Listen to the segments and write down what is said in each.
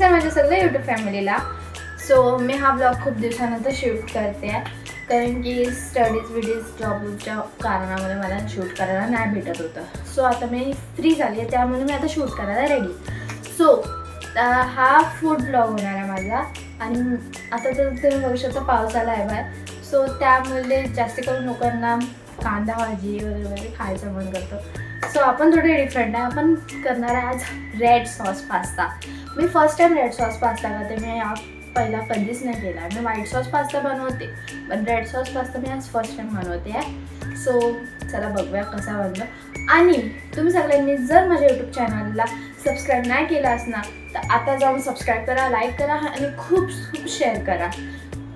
नमस्कार माझ्या सगळ्या यूट्यूब फॅमिलीला. सो मी हा ब्लॉग खूप दिवसानंतर शूट करते आहे, कारण की स्टडीज जॉबच्या कारणामुळे मला शूट करायला नाही भेटत होतं. सो आता मी फ्री झाली आहे, त्यामुळे मी आता शूट करायला रेडी. सो हा फूड ब्लॉग होणार आहे माझा. आणि आता तर तुम्ही बघू शकता पाऊस आला आहे बाहेर. सो त्यामुळे जास्त करून लोकांना कांदा भाजी वगैरे खायचं मन करतं. सो आपण थोडे डिफरंट आहे. आपण करणार आहे आज रेड सॉस पास्ता. मी first time red sauce pasta करते. मी पहिला कधीच नाही केला. मी व्हाईट सॉस पास्ता बनवते, पण रेड सॉस पास्ता मी आज फर्स्ट टाइम बनवते आहे. सो चला बघूया कसा बनलं. आणि तुम्ही सगळ्यांनी जर माझ्या यूट्यूब चॅनलला सबस्क्राईब नाही केलं असणार तर आता जाऊन सबस्क्राईब करा, लाईक करा आणि खूप शेअर करा.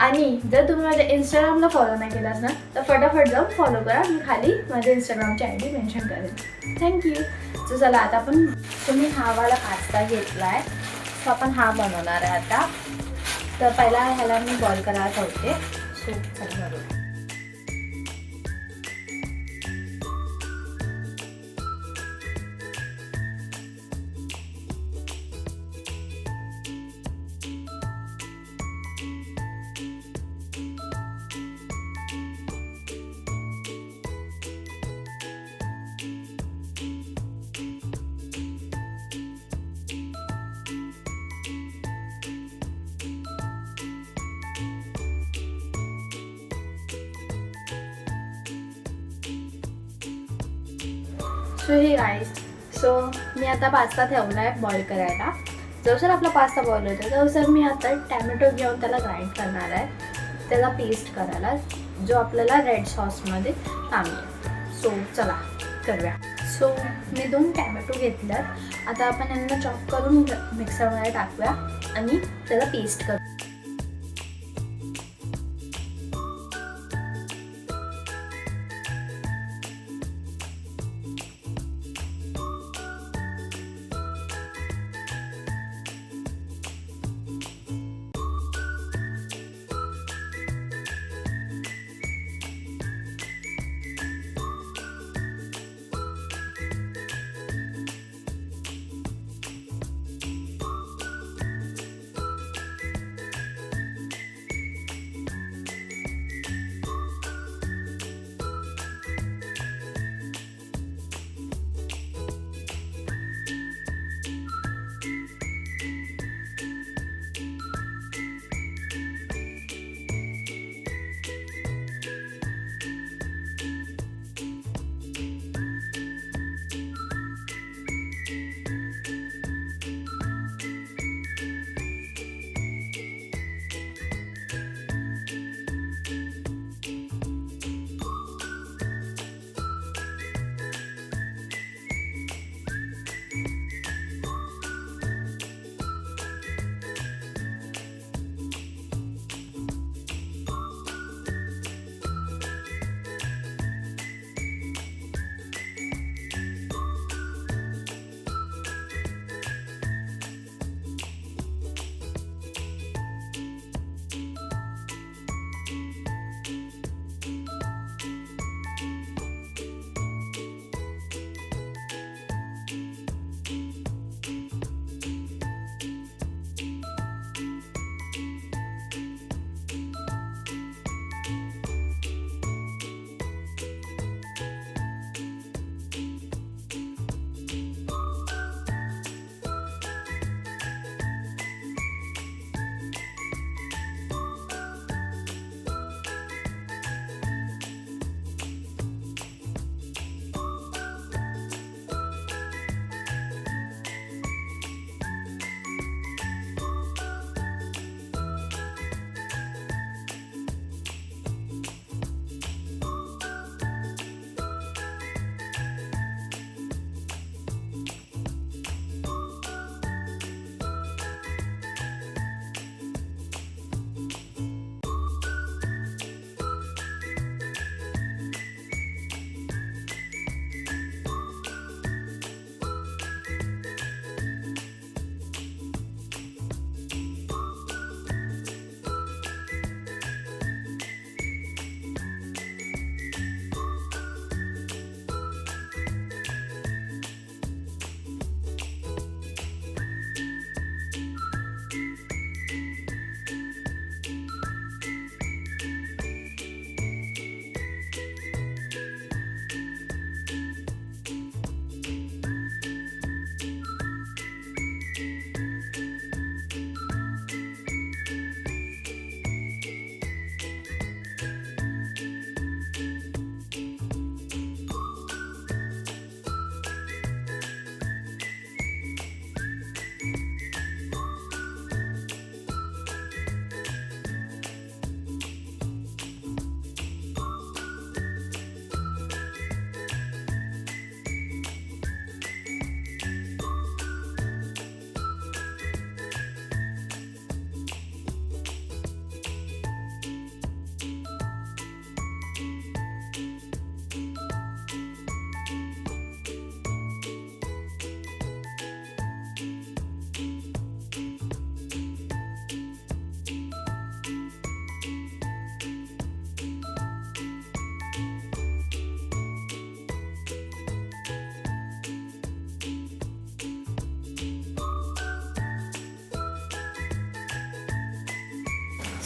आणि जर तुम्ही माझ्या इंस्टाग्रामला फॉलो नाही केलं असणार तर फटाफट जाऊन फॉलो करा. मी खाली माझ्या इंस्टाग्रामची ID मेन्शन करेन. थँक्यू. सो चला आता आपण तुम्ही हा वाला पास्ता घेतला आहे, सो आपण हा बनवणार आहे आता. तर पहिला ह्याला मी बॉईल करायला ठेवते. सो चला बरोबर. सो हे राईस. सो मी आता पास्ता ठेवला आहे बॉईल करायला. जसं आपला पास्ता बॉईल होतो तसं मी आता टॅमॅटो घेऊन त्याला ग्राइंड करणार आहे, त्याला पेस्ट करायला, जो आपल्याला रेड सॉसमध्ये काम येईल. सो चला करूया. सो मी 2 टॅमॅटो घेतल्यात. आता आपण यांना चॉप करून मिक्सरमध्ये टाकूया आणि त्याला पेस्ट करू.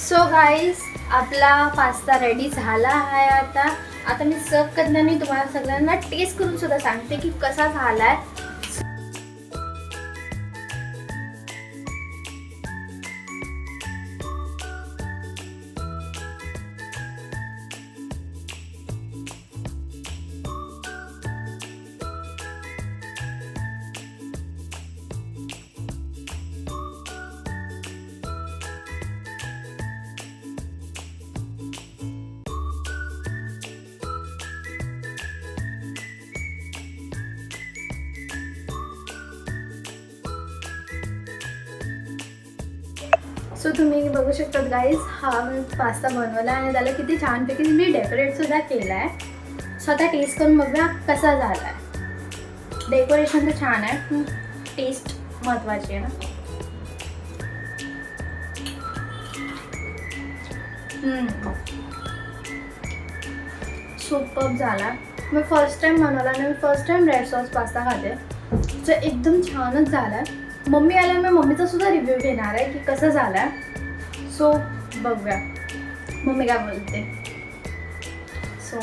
सो गाईज आपला पास्ता रेडी झाला आहे. आता मी सर्व करताना तुम्हाला सगळ्यांना टेस्ट करून सुद्धा सांगते की कसा झाला आहे. सो तुम्ही बघू शकतात गाईज, हा मी पास्ता बनवला आणि त्याला किती छानपैकी मी डेकोरेटसुद्धा केला आहे. सो आता टेस्ट करून बघूया कसा झाला आहे. डेकोरेशन तर छान आहे, टेस्ट महत्त्वाची आहे ना. सुपर्ब झाला. मी फर्स्ट टाइम बनवला आणि मी first time red sauce pasta खाते. सो एकदम छानच झाला आहे. मम्मी आल्यावर मी मम्मीचा सुद्धा रिव्ह्यू घेणार आहे की कसं झालं आहे. सो बघूया मम्मी काय बोलते. सो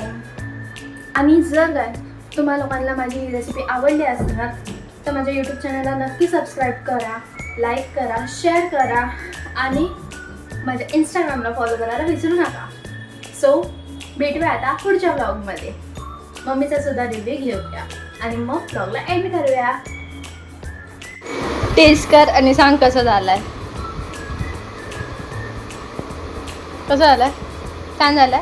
आणि जर काय तुम्हा लोकांना माझी ही रेसिपी आवडली असणार तर माझ्या यूट्यूब चॅनलला नक्की सबस्क्राईब करा, लाईक करा, शेअर करा आणि माझ्या इंस्टाग्रामला फॉलो करायला विसरू नका. सो भेटूया आता पुढच्या व्लॉगमध्ये. मम्मीचा सुद्धा रिव्ह्यू घेऊया आणि मग व्लॉगला एंड करूया. टेस्ट कर आणि सांग कसं झालंय. कसं झालंय? छान झालंय.